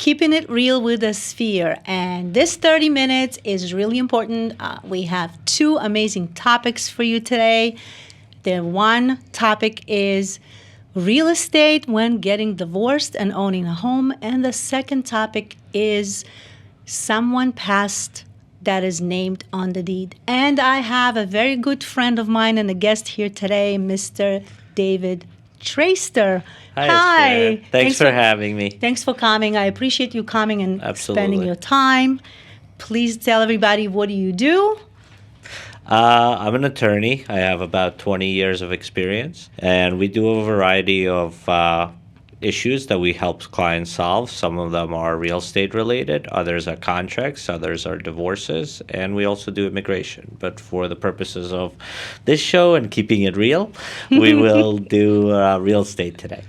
Keeping It Real with Esphir. And this 30 minutes is really important. We have two amazing topics for you today. The one topic is real estate when getting divorced and owning a home. And the second topic is someone passed that is named on the deed. And I have a very good friend of mine and a guest here today, Mr. David Treyster. Hi. Thanks for having me. Thanks for coming. I appreciate you coming and Absolutely. spending your time. Please tell everybody, what do you do? I'm an attorney. I have about 20 years of experience, and we do a variety of issues that we help clients solve. Some of them are real estate related, others are contracts, others are divorces, and we also do immigration. But for the purposes of this show and keeping it real, we will do real estate today.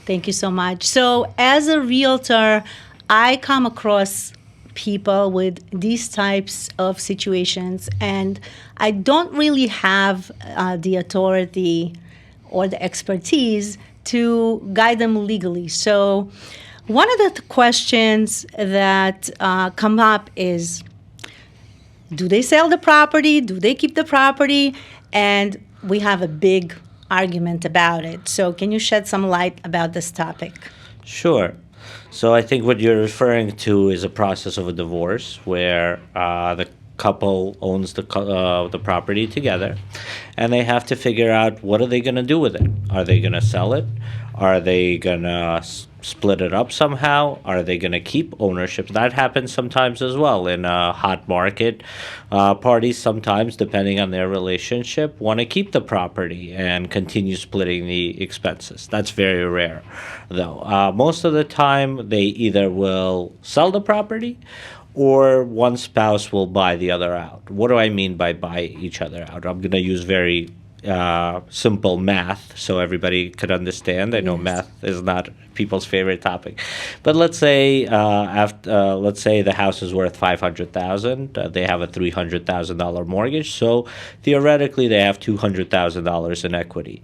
Thank you so much. So as a realtor, I come across people with these types of situations, and I don't really have the authority or the expertise to guide them legally. So one of the questions that come up is, do they sell the property? Do they keep the property? And we have a big argument about it. So can you shed some light about this topic? Sure. So I think what you're referring to is a process of a divorce where the couple owns the property together, and they have to figure out, what are they going to do with it? Are they going to sell it? Are they going to split it up somehow? Are they going to keep ownership? That happens sometimes as well in a hot market. Parties sometimes, depending on their relationship, want to keep the property and continue splitting the expenses. That's very rare, though. Most of the time, they either will sell the property or one spouse will buy the other out. What do I mean by buy each other out? I'm going to use very simple math so everybody could understand. I know math is not people's favorite topic, but let's say let's say the house is worth $500,000. They have a $300,000 mortgage, so theoretically they have $200,000 in equity,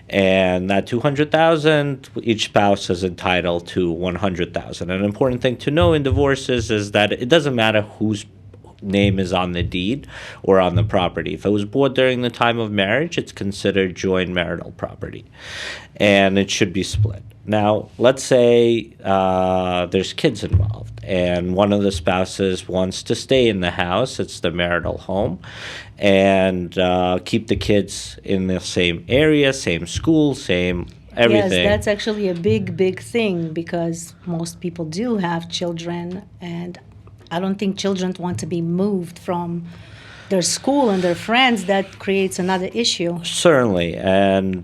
and that $200,000, each spouse is entitled to $100,000. An important thing to know in divorces is that it doesn't matter whose name is on the deed or on the property. If it was bought during the time of marriage, it's considered joint marital property, and it should be split. Now, let's say there's kids involved, and one of the spouses wants to stay in the house. It's the marital home, and keep the kids in the same area, same school, same everything. Yes, that's actually a big thing, because most people do have children, and I don't think children want to be moved from their school and their friends. That creates another issue. Certainly, and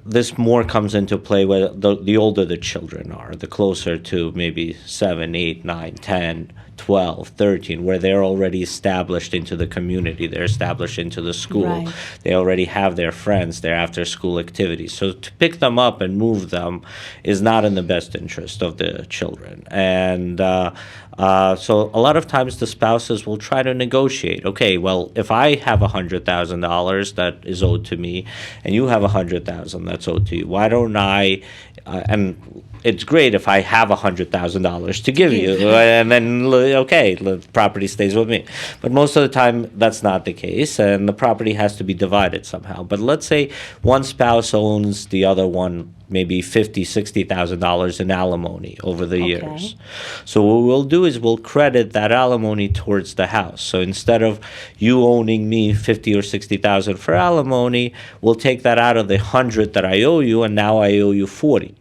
this more comes into play when the older the children are, the closer to maybe 7, 8, 9, 10, 12, 13, where they're already established into the community, they're established into the school, right. They already have their friends, their after-school activities. So to pick them up and move them is not in the best interest of the children. And so a lot of times the spouses will try to negotiate. Okay, well, if I have $100,000 that is owed to me, and you have $100,000 that's owed to you, why don't I? And it's great if I have $100,000 to give you, and then okay, the property stays with me. But most of the time, that's not the case, and the property has to be divided somehow. But let's say one spouse owns the other one maybe $50,000, $60,000 in alimony over the years. So what we'll do is we'll credit that alimony towards the house. So instead of you owning me $50,000 or $60,000 for alimony, we'll take that out of the $100,000 that I owe you, and now I owe you $40,000.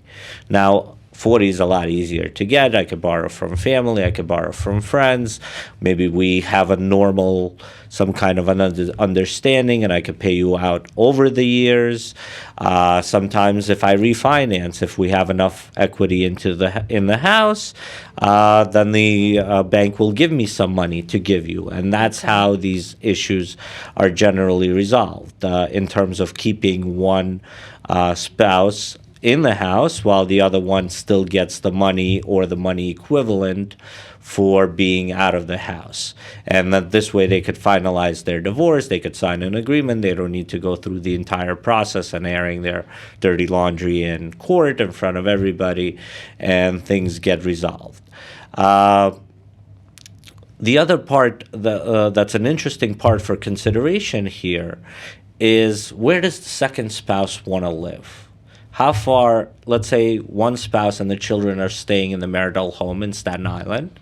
Now, 40 is a lot easier to get. I could borrow from family. I could borrow from friends. Maybe we have a normal, some kind of an understanding, and I could pay you out over the years. Sometimes if I refinance, if we have enough equity in the house, then the bank will give me some money to give you. And that's how these issues are generally resolved in terms of keeping one spouse in the house while the other one still gets the money or the money equivalent for being out of the house. And that this way they could finalize their divorce, they could sign an agreement, they don't need to go through the entire process and airing their dirty laundry in court in front of everybody, and things get resolved. The other part that's an interesting part for consideration here is, where does the second spouse want to live? How far, let's say one spouse and the children are staying in the marital home in Staten Island,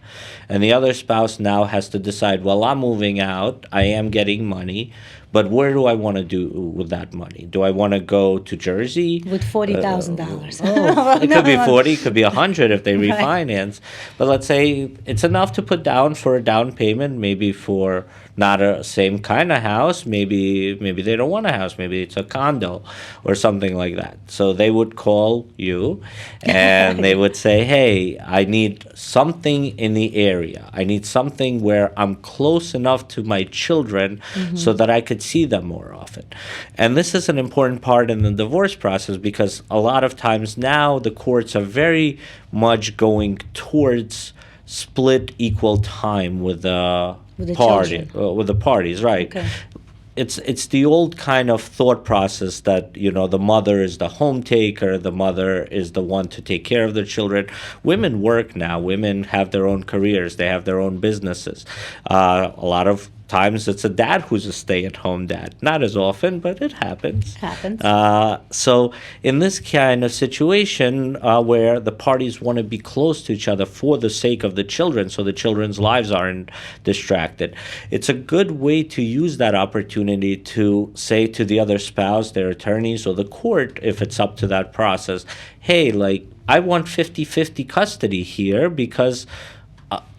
and the other spouse now has to decide, well, I'm moving out, I am getting money, but where do I want to do with that money? Do I want to go to Jersey? With $40,000. It could be 40, it could be 100 if they refinance. But let's say it's enough to put down for a down payment, maybe for not a same kind of house. Maybe they don't want a house. Maybe it's a condo or something like that. So they would call you and they would say, hey, I need something in the area. I need something where I'm close enough to my children so that I could see them more often. And this is an important part in the divorce process, because a lot of times now the courts are very much going towards split equal time with the with the parties, right? Okay. It's the old kind of thought process that, the mother is the home taker, the mother is the one to take care of their children. Women work now. Women have their own careers. They have their own businesses. A lot of times it's a dad who's a stay-at-home dad. Not as often, but it happens. So in this kind of situation where the parties want to be close to each other for the sake of the children, so the children's lives aren't distracted, it's a good way to use that opportunity to say to the other spouse, their attorneys, or the court, if it's up to that process, hey, I want 50-50 custody here, because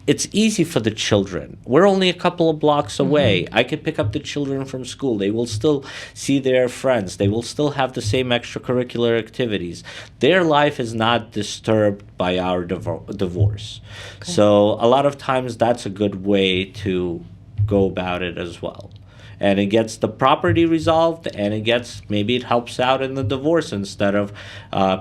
it's easy for the children. We're only a couple of blocks away. I could pick up the children from school. They will still see their friends. They will still have the same extracurricular activities. Their life is not disturbed by our divorce. Okay. So a lot of times that's a good way to go about it as well. And it gets the property resolved, and maybe it helps out in the divorce, instead of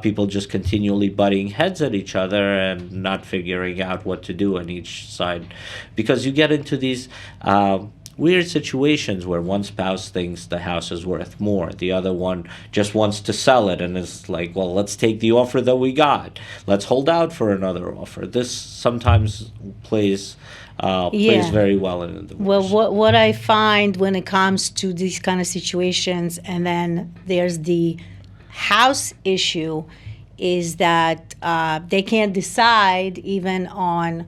people just continually butting heads at each other and not figuring out what to do on each side. Because you get into these weird situations where one spouse thinks the house is worth more. The other one just wants to sell it and is like, well, let's take the offer that we got. Let's hold out for another offer. This sometimes plays very well in the divorce. Well, what I find when it comes to these kind of situations, and then there's the house issue, is that they can't decide even on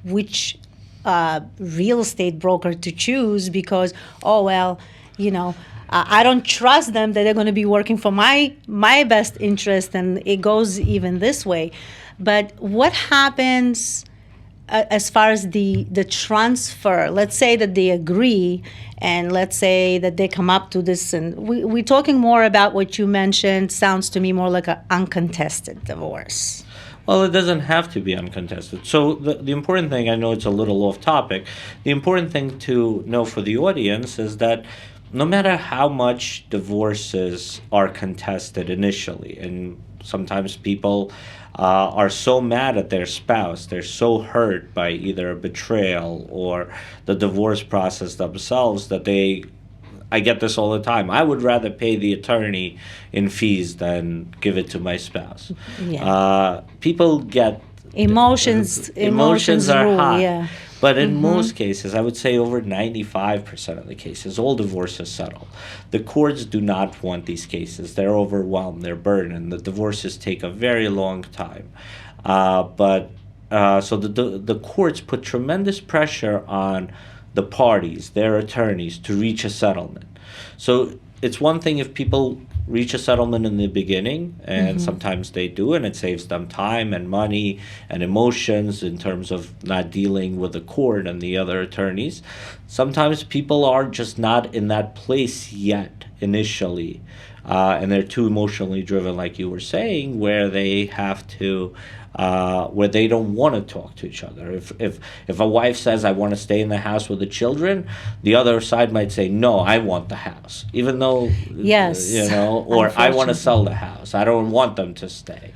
which real estate broker to choose, because, I don't trust them that they're going to be working for my best interest, and it goes even this way. But what happens as far as the transfer? Let's say that they agree, and let's say that they come up to this, and we're talking more about what you mentioned. Sounds to me more like an uncontested divorce. Well, it doesn't have to be uncontested. So the important thing, I know it's a little off topic, the important thing to know for the audience is that no matter how much divorces are contested initially, and sometimes people are so mad at their spouse, they're so hurt by either a betrayal or the divorce process themselves, that I get this all the time, I would rather pay the attorney in fees than give it to my spouse. Yeah. People get emotions are rule, high. Yeah. But in most cases, I would say over 95% of the cases, all divorces settle. The courts do not want these cases. They're overwhelmed. They're burdened. The divorces take a very long time. So the courts put tremendous pressure on the parties, their attorneys, to reach a settlement. So it's one thing if people reach a settlement in the beginning, and sometimes they do, and it saves them time and money and emotions in terms of not dealing with the court and the other attorneys. Sometimes people are just not in that place yet initially, and they're too emotionally driven, like you were saying, where they have to where they don't want to talk to each other. If a wife says, I want to stay in the house with the children, the other side might say, no, I want the house, even though, or I want to sell the house, I don't want them to stay.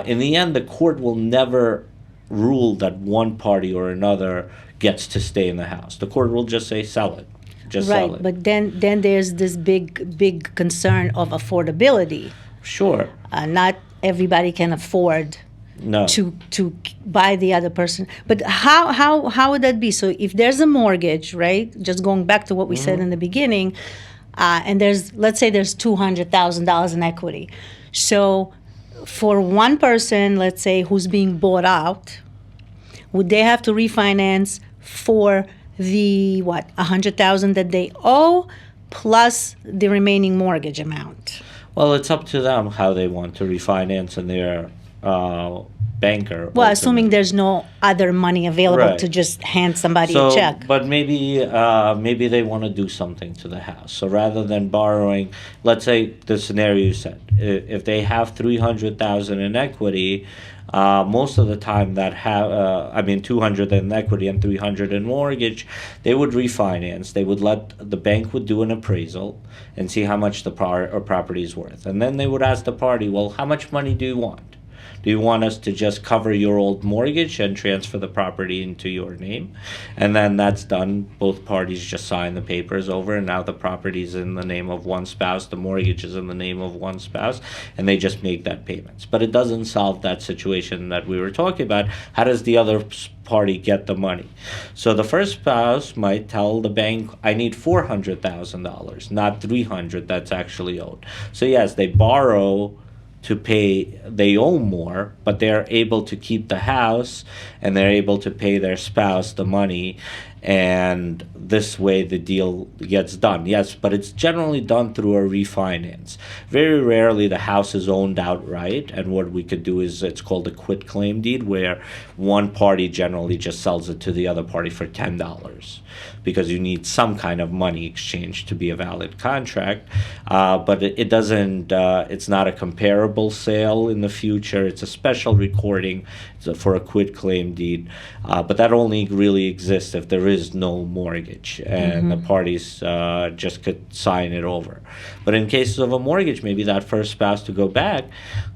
In the end, the court will never rule that one party or another gets to stay in the house. The court will just say sell it. Just sell Right, it. but then there's this big concern of affordability. Sure. Not everybody can afford No. to buy the other person. But how would that be? So if there's a mortgage, right? Just going back to what we said in the beginning, and let's say there's $200,000 in equity. So for one person, let's say who's being bought out, would they have to refinance for the 100,000 that they owe plus the remaining mortgage amount? Well, it's up to them how they want to refinance and their banker. Well, assuming there's no other money available Right. to just hand somebody So, a check. but maybe they want to do something to the house. So rather than borrowing, let's say the scenario you said, if they have 300,000 in equity, most of the time 200 in equity and 300 in mortgage, they would refinance. They would the bank would do an appraisal and see how much the property is worth, and then they would ask the party, well, how much money do you want? Do you want us to just cover your old mortgage and transfer the property into your name? And then that's done. Both parties just sign the papers over, and now the property is in the name of one spouse, the mortgage is in the name of one spouse, and they just make that payments. But it doesn't solve that situation that we were talking about. How does the other party get the money? So the first spouse might tell the bank, I need $400,000, not $300 that's actually owed. So yes, they borrow to pay, they owe more, but they're able to keep the house and they're able to pay their spouse the money, and this way the deal gets done. Yes, but it's generally done through a refinance. Very rarely the house is owned outright, and what we could do is, it's called a quitclaim deed, where one party generally just sells it to the other party for $10, because you need some kind of money exchange to be a valid contract. But it doesn't, it's not a comparable sale in the future. It's a special recording for a quitclaim deed. But that only really exists if there is no mortgage and the parties just could sign it over. But in cases of a mortgage, maybe that first spouse, to go back,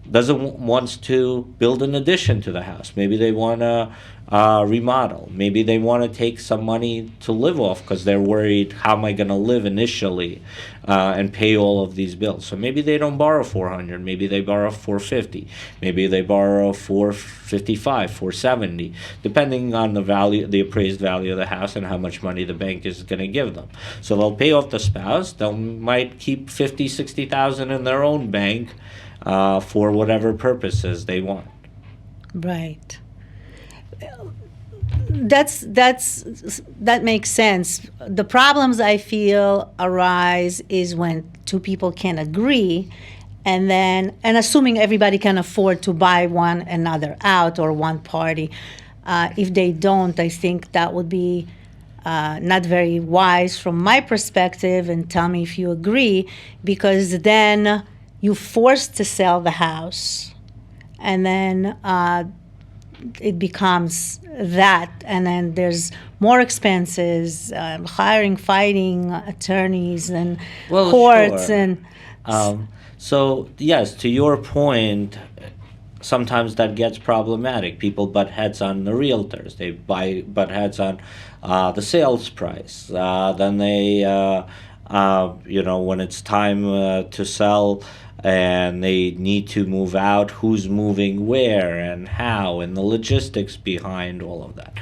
wants to build an addition to the house. Maybe they want to remodel. Maybe they want to take some money to live off because they're worried, how am I going to live initially and pay all of these bills? So maybe they don't borrow 400. Maybe they borrow 450. Maybe they borrow 455, 470, depending on the appraised value of the house and how much money the bank is going to give them. So they'll pay off the spouse. They might keep 50, 60,000 in their own bank for whatever purposes they want. Right. That makes sense. The problems I feel arise is when two people can agree, and assuming everybody can afford to buy one another out, or one party. If they don't, I think that would be not very wise from my perspective, and tell me if you agree, because then you're forced to sell the house, and then it becomes that, and then there's more expenses, fighting attorneys and courts, sure. and So yes, to your point, sometimes that gets problematic. People butt heads on the realtors. They butt heads on the sales price. Then they, when it's time to sell and they need to move out, who's moving where and how, and the logistics behind all of that.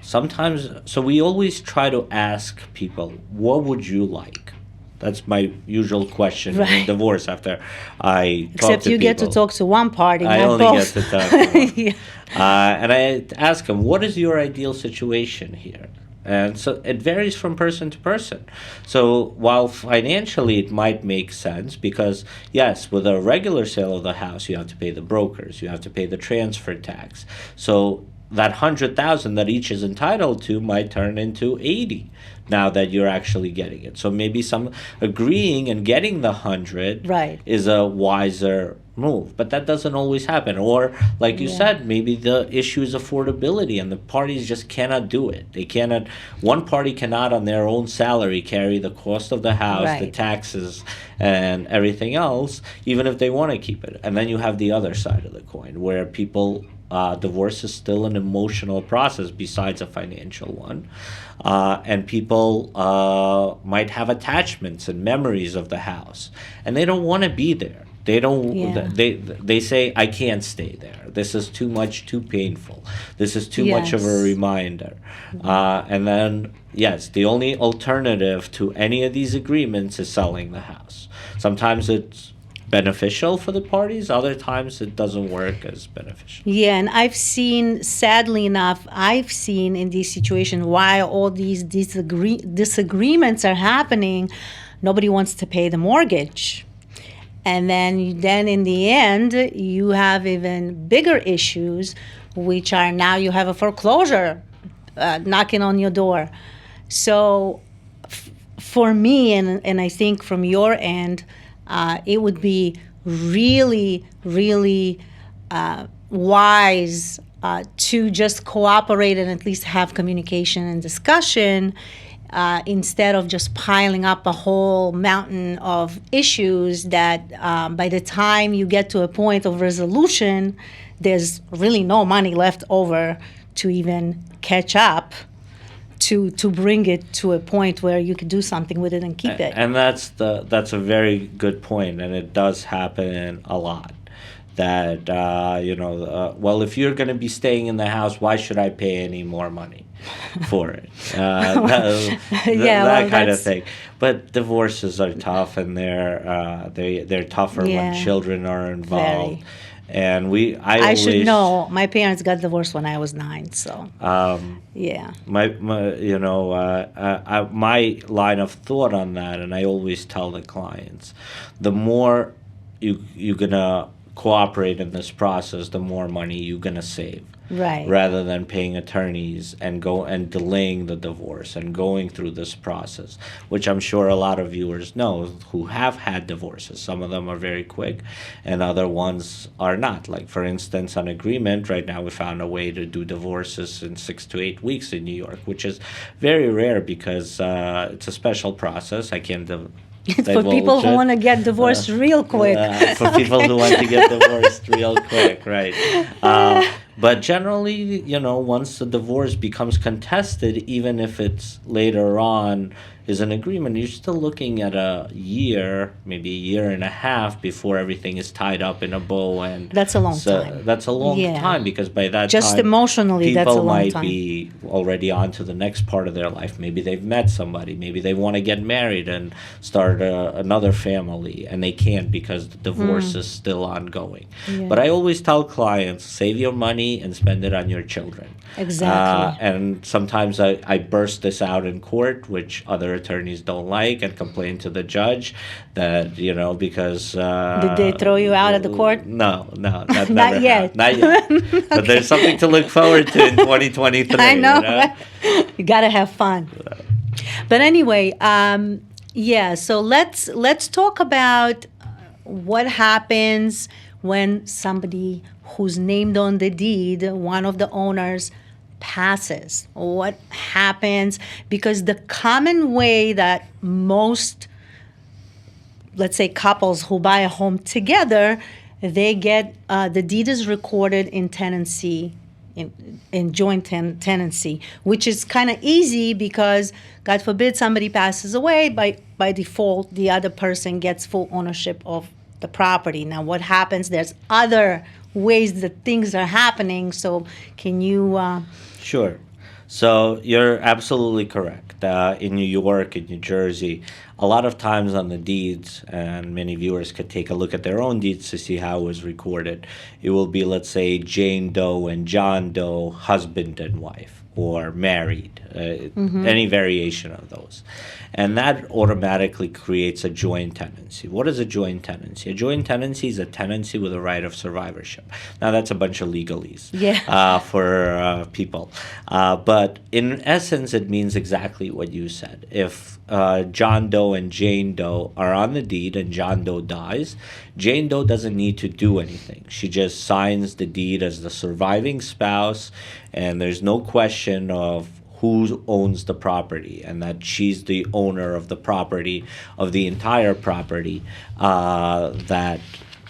Sometimes, so we always try to ask people, what would you like? That's my usual question in divorce after I talk except to people. you get to talk to one party, I not only both. get to talk to one. Yeah. And I ask them, what is your ideal situation here? And so it varies from person to person. So while financially it might make sense, because yes, with a regular sale of the house, you have to pay the brokers, you have to pay the transfer tax. So that 100,000 that each is entitled to might turn into 80 now that you're actually getting it. So maybe some agreeing and getting the 100 is a wiser move, but that doesn't always happen. Or like you said, maybe the issue is affordability and the parties just cannot do it. They cannot, one party cannot on their own salary carry the cost of the house, the taxes and everything else, even if they want to keep it. And then you have the other side of the coin where people divorce is still an emotional process besides a financial one. And people might have attachments and memories of the house, and they don't want to be there. They don't. Yeah. They say, I can't stay there. This is too much, too painful. This is too much of a Yes. reminder. And then, yes, the only alternative to any of these agreements is selling the house. Sometimes it's beneficial for the parties. Other times it doesn't work as beneficial. Yeah, and I've seen, sadly enough, I've seen in these situations why all these disagreements are happening. Nobody wants to pay the mortgage. And then in the end, you have even bigger issues, which are now you have a foreclosure knocking on your door. So for me, and I think from your end, it would be really, really wise to just cooperate and at least have communication and discussion instead of just piling up a whole mountain of issues that by the time you get to a point of resolution, there's really no money left over to even catch up to bring it to a point where you could do something with it and keep it. And that's a very good point, and it does happen a lot. That well, if you're going to be staying in the house, why should I pay any more money for it? That kind of thing. But divorces are tough, and they're tougher when children are involved. Very. And I should know. My parents got divorced when I was 9, so yeah. My line of thought on that, and I always tell the clients, the more you're gonna cooperate in this process, the more money you're gonna save. Right. Rather than paying attorneys and delaying the divorce and going through this process, which I'm sure a lot of viewers know who have had divorces. Some of them are very quick, and other ones are not. Like, for instance, an agreement. Right now, we found a way to do divorces in 6 to 8 weeks in New York, which is very rare because it's a special process. I can't. For people who want to get divorced real quick. For people who want to get divorced real quick, right. But generally, once the divorce becomes contested, even if it's later on is an agreement, you're still looking at a year, maybe a year and a half before everything is tied up in a bow. And that's a long time. That's a long time, because by that just time, emotionally, that's a people long might time. be already on to the next part of their life. Maybe they've met somebody. Maybe they want to get married and start another family, and they can't because the divorce is still ongoing. Yeah. But I always tell clients, save your money and spend it on your children. Exactly. And sometimes I burst this out in court, which other attorneys don't like, and complain to the judge that, because... Did they throw you out at the court? No, that Not never yet. happened. Not yet. Okay. But there's something to look forward to in 2023. I know. Right? You got to have fun. But anyway, so let's talk about what happens when somebody who's named on the deed, one of the owners, passes. What happens? Because the common way that most, let's say, couples who buy a home together, they get the deed is recorded in tenancy, in joint tenancy, which is kind of easy because, God forbid, somebody passes away, by default, the other person gets full ownership of the property. Now, what happens? There's other ways that things are happening. So, can you? Sure. So you're absolutely correct. In New York, in New Jersey, a lot of times on the deeds, and many viewers could take a look at their own deeds to see how it was recorded. It will be, let's say, Jane Doe and John Doe, husband and wife, or married, any variation of those. And that automatically creates a joint tenancy. What is a joint tenancy? A joint tenancy is a tenancy with a right of survivorship. Now, that's a bunch of legalese for people. But in essence, it means exactly what you said. If John Doe and Jane Doe are on the deed and John Doe dies, Jane Doe doesn't need to do anything. She just signs the deed as the surviving spouse, and there's no question of who owns the property, and that she's the owner of the property, of the entire property that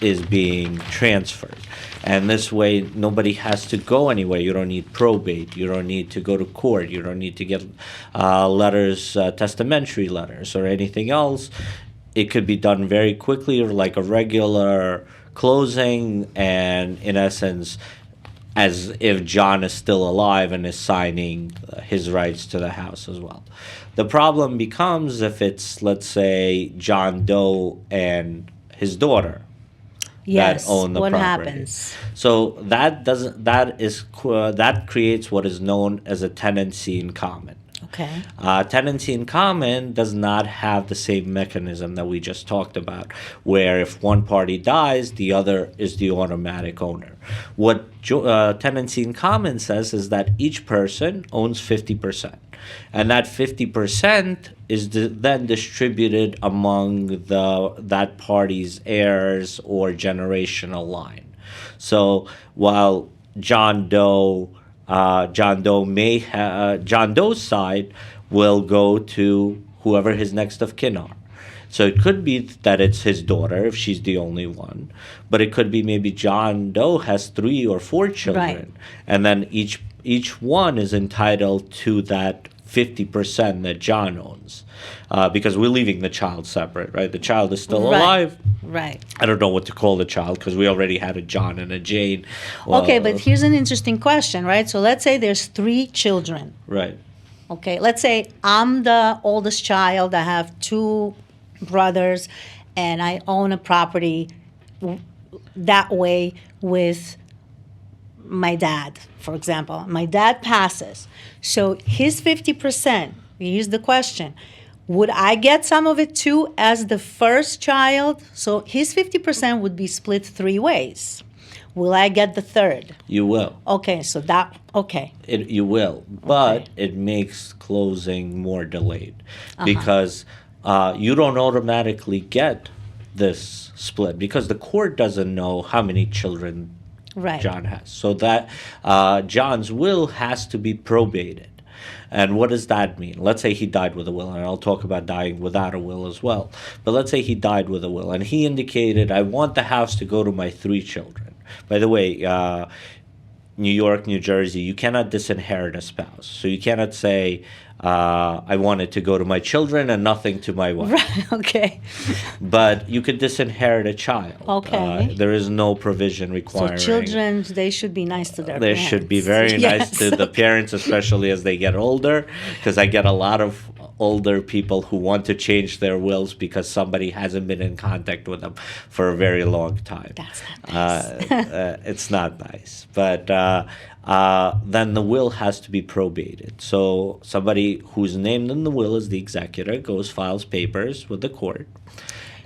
is being transferred. And this way, nobody has to go anywhere. You don't need probate. You don't need to go to court. You don't need to get testamentary letters, or anything else. It could be done very quickly, or like a regular closing, and in essence, as if John is still alive and is signing his rights to the house as well. The problem becomes if it's, let's say, John Doe and his daughter Yes. that own the What property. happens? So that creates what is known as a tenancy in common. Okay. Tenancy in common does not have the same mechanism that we just talked about, where if one party dies, the other is the automatic owner. What tenancy in common says is that each person owns 50%, and that 50% is then distributed among that party's heirs or generational line. So while John Doe's side will go to whoever his next of kin are. So it could be that it's his daughter if she's the only one, but it could be maybe John Doe has 3 or 4 children, Right. and then each one is entitled to that 50% that John owns, because we're leaving the child separate, right? The child is still Right. alive. Right. I don't know what to call the child because we already had a John and a Jane. Okay, but here's an interesting question, right? So let's say there's 3 children. Right. Okay, let's say I'm the oldest child. I have 2 brothers, and I own a property that way with my dad, for example. My dad passes. So his 50%, here's the question. Would I get some of it too as the first child? So his 50% would be split 3 ways. Will I get the third? You will. Okay, so that, okay. You will, but Okay. it makes closing more delayed because you don't automatically get this split because the court doesn't know how many children Right. John has. So that John's will has to be probated. And what does that mean? Let's say he died with a will, and I'll talk about dying without a will as well. But let's say he died with a will, and he indicated, I want the house to go to my 3 children. By the way, New York, New Jersey, you cannot disinherit a spouse. So you cannot say, I want it to go to my children and nothing to my wife. Right, okay. But you could disinherit a child. Okay. There is no provision So requiring. children, they should be nice to their They parents. should be very nice to the parents, especially as they get older, because I get a lot of older people who want to change their wills because somebody hasn't been in contact with them for a very long time. That's not nice. It's not nice. But then the will has to be probated. So somebody who's named in the will as the executor goes, files papers with the court.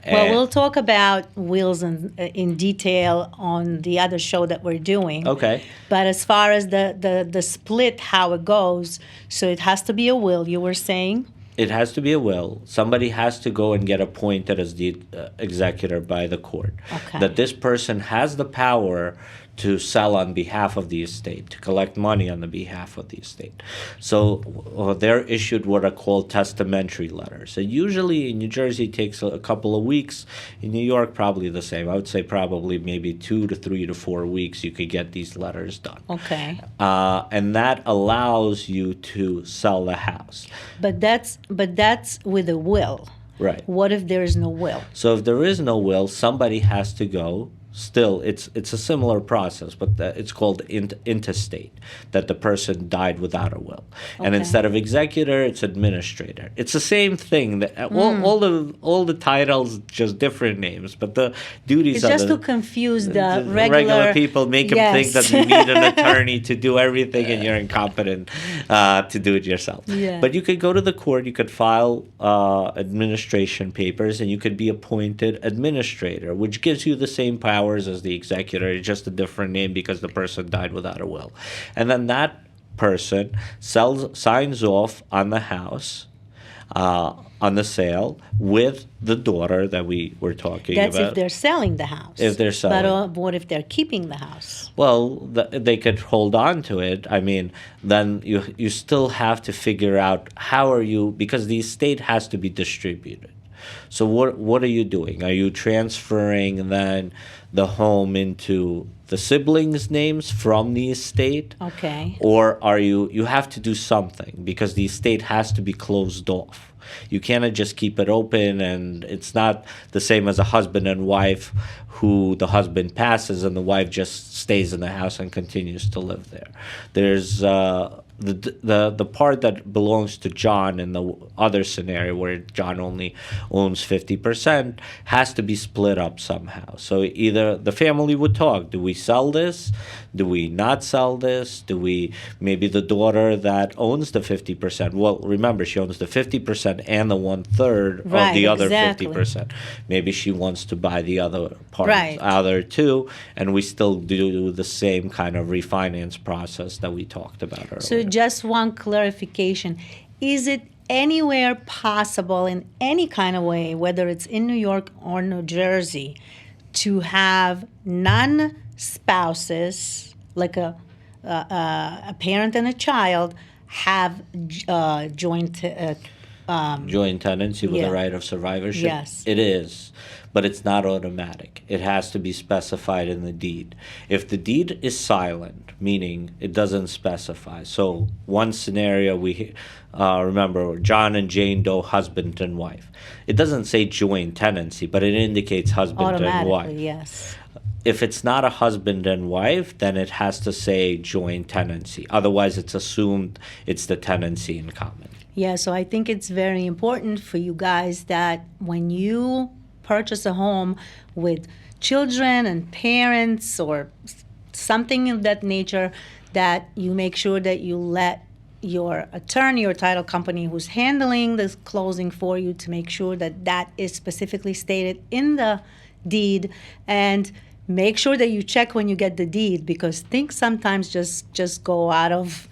Well, And- we'll talk about wills in detail on the other show that we're doing. Okay. But as far as the split, how it goes, so it has to be a will, you were saying? It has to be a will. Somebody has to go and get appointed as the executor by the court. Okay. That this person has the power to sell on behalf of the estate, to collect money on the behalf of the estate. So they're issued what are called testamentary letters. And usually in New Jersey it takes a couple of weeks. In New York, probably the same. I would say probably maybe 2 to 3 to 4 weeks you could get these letters done. Okay. And that allows you to sell the house. But that's with a will. Right. What if there is no will? So if there is no will, somebody has to go. Still, it's a similar process, but it's called intestate, that the person died without a will. And Okay. instead of executor, it's administrator. It's the same thing. That all the titles, just different names, but the duties It's are just the, to confuse the the regular people, make them Yes. think that you need an attorney to do everything and you're incompetent to do it yourself. Yeah. But you could go to the court, you could file administration papers, and you could be appointed administrator, which gives you the same powers as the executor. It's just a different name because the person died without a will. And then that person signs off on the house, on the sale, with the daughter that we were talking That's about. if they're selling the house. If they're selling. But what if they're keeping the house? Well, they could hold on to it. I mean, then you still have to figure out how are you, because the estate has to be distributed. So what are you doing? Are you transferring then the home into the siblings' names from the estate? Okay. Or are you have to do something because the estate has to be closed off. You cannot just keep it open, and it's not the same as a husband and wife who the husband passes and the wife just stays in the house and continues to live there. There's the part that belongs to John in the other scenario where John only owns 50% has to be split up somehow. So either the family would talk, do we sell this? Do we not sell this? Do we, maybe the daughter that owns the 50%, well, remember, she owns the 50% and the 1/3 of Right, the other exactly. 50%. Maybe she wants to buy the other part, Right. other two, and we still do the same kind of refinance process that we talked about earlier. So just one clarification. Is it anywhere possible in any kind of way, whether it's in New York or New Jersey, to have non-spouses, like a parent and a child, have joint Joint tenancy with yeah. a right of survivorship? Yes. It is, but it's not automatic. It has to be specified in the deed. If the deed is silent, meaning it doesn't specify. So one scenario we remember, John and Jane Doe, husband and wife. It doesn't say joint tenancy, but it indicates husband and wife. automatically, yes. If it's not a husband and wife, then it has to say joint tenancy. Otherwise, it's assumed it's the tenancy in common. Yeah, so I think it's very important for you guys that when you purchase a home with children and parents or something of that nature, that you make sure that you let your attorney or title company who's handling this closing for you to make sure that that is specifically stated in the deed, and make sure that you check when you get the deed, because things sometimes just go out of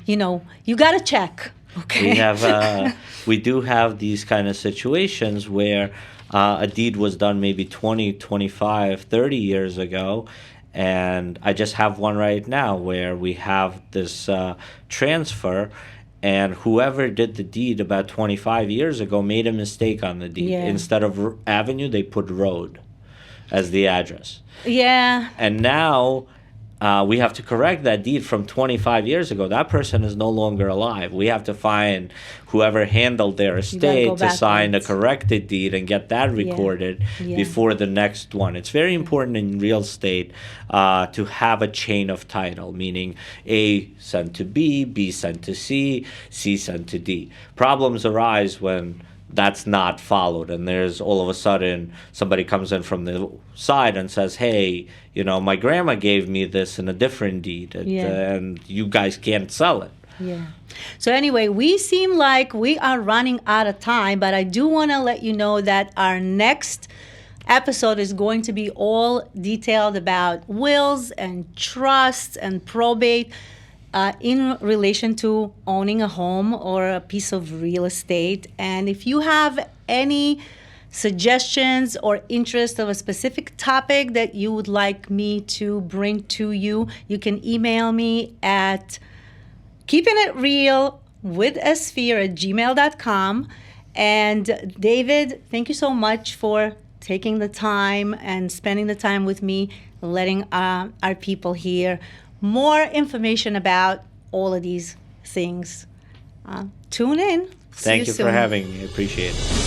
you got to check. Okay. We do have these kind of situations where a deed was done maybe 20, 25, 30 years ago, and I just have one right now where we have this transfer, and whoever did the deed about 25 years ago made a mistake on the deed. Yeah. Instead of avenue, they put road as the address. Yeah. And now we have to correct that deed from 25 years ago. That person is no longer alive. We have to find whoever handled their go estate to sign a backwards. corrected deed and get that recorded Yeah. before the next one. It's very important in real estate to have a chain of title, meaning A sent to B sent to C sent to D. Problems arise when that's not followed, and there's all of a sudden somebody comes in from the side and says, hey, my grandma gave me this in a different deed, and you guys can't sell it. Yeah. So anyway, we seem like we are running out of time, but I do want to let you know that our next episode is going to be all detailed about wills and trusts and probate in relation to owning a home or a piece of real estate. And if you have any suggestions or interest of a specific topic that you would like me to bring to you, you can email me at keepingitreal.with.esphir@gmail.com. And David, thank you so much for taking the time and spending the time with me, letting our people hear more information about all of these things. Tune in. See Thank you for soon. having me. I appreciate it.